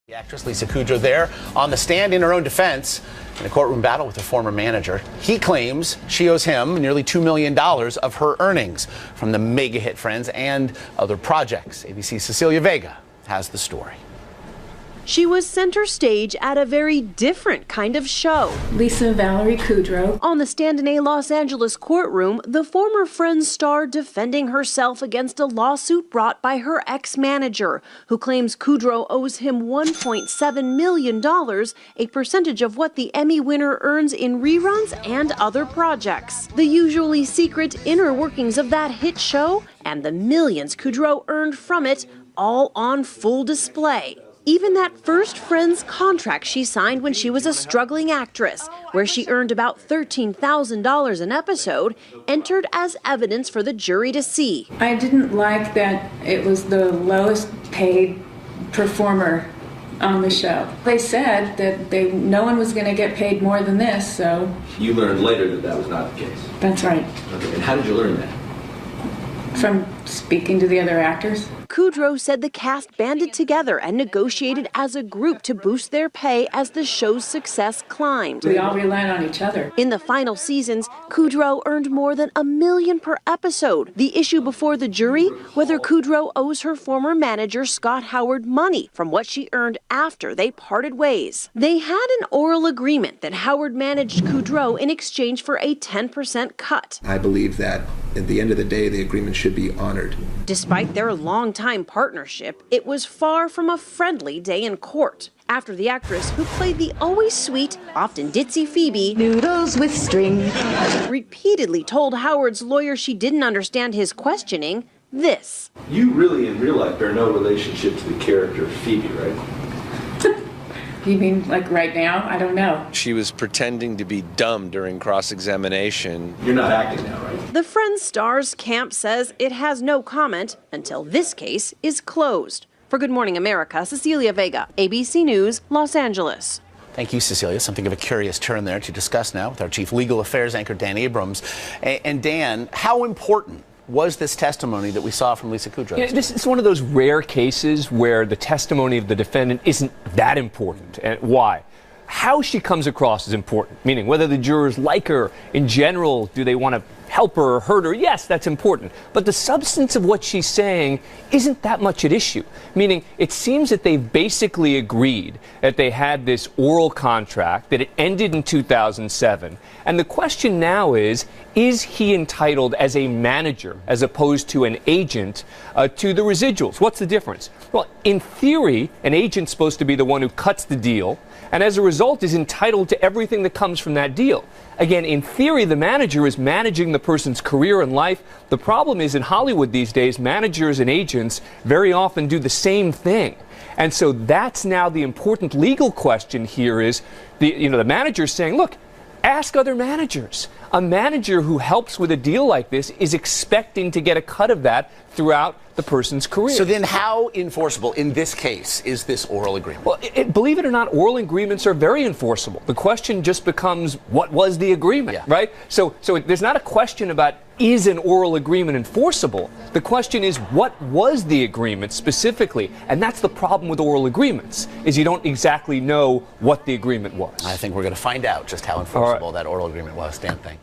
The actress Lisa Kudrow there on the stand in her own defense in a courtroom battle with her former manager. He claims she owes him nearly $2 million of her earnings from the mega hit Friends and other projects. ABC's Cecilia Vega has the story. She was center stage at a very different kind of show. Lisa Valerie Kudrow. On the stand in a Los Angeles courtroom, the former Friends star defending herself against a lawsuit brought by her ex-manager, who claims Kudrow owes him $1.7 million, a percentage of what the Emmy winner earns in reruns and other projects. The usually secret inner workings of that hit show and the millions Kudrow earned from it, all on full display. Even that first Friends contract she signed when she was a struggling actress, where she earned about $13,000 an episode, entered as evidence for the jury to see. I didn't like that it was the lowest paid performer on the show. They said that no one was going to get paid more than this, so... You learned later that that was not the case? That's right. Okay, and how did you learn that? From speaking to the other actors. Kudrow said the cast banded together and negotiated as a group to boost their pay as the show's success climbed. We all relied on each other. In the final seasons, Kudrow earned more than $1 million per episode. The issue before the jury, whether Kudrow owes her former manager Scott Howard money from what she earned after they parted ways. They had an oral agreement that Howard managed Kudrow in exchange for a 10% cut. I believe that at the end of the day, the agreement should be honored. Despite their long-time partnership, it was far from a friendly day in court. After the actress, who played the always sweet, often ditzy Phoebe, noodles with string, repeatedly told Howard's lawyer she didn't understand his questioning, this. You really, in real life, bear no relationship to the character of Phoebe, right? You mean like right now? I don't know. She was pretending to be dumb during cross-examination. You're not acting now, right? The Friends stars camp says it has no comment until this case is closed. For Good Morning America, Cecilia Vega, ABC News, Los Angeles. Thank you, Cecilia. Something of a curious turn there to discuss now with our Chief Legal Affairs anchor, Dan Abrams. And Dan, how important was this testimony that we saw from Lisa Kudrow? Yeah, this is one of those rare cases where the testimony of the defendant isn't that important. And why? How she comes across is important, meaning whether the jurors like her in general, do they want to help her or hurt her? Yes, that's important. But the substance of what she's saying isn't that much at issue, meaning it seems that they've basically agreed that they had this oral contract, that it ended in 2007. And the question now is he entitled as a manager as opposed to an agent to the residuals? What's the difference? Well, in theory, an agent's supposed to be the one who cuts the deal, and as a result is entitled to everything that comes from that deal. Again, in theory, the manager is managing the person's career and life. The problem is in Hollywood these days, managers and agents very often do the same thing. And so that's now the important legal question here is, the manager is saying, look, ask other managers. A manager who helps with a deal like this is expecting to get a cut of that throughout the person's career. So then how enforceable in this case is this oral agreement? Well, believe it or not, oral agreements are very enforceable. The question just becomes, what was the agreement, right? So there's not a question about, is an oral agreement enforceable? The question is, what was the agreement specifically? And that's the problem with oral agreements, is you don't exactly know what the agreement was. I think we're going to find out just how enforceable that oral agreement was. Dan, thanks.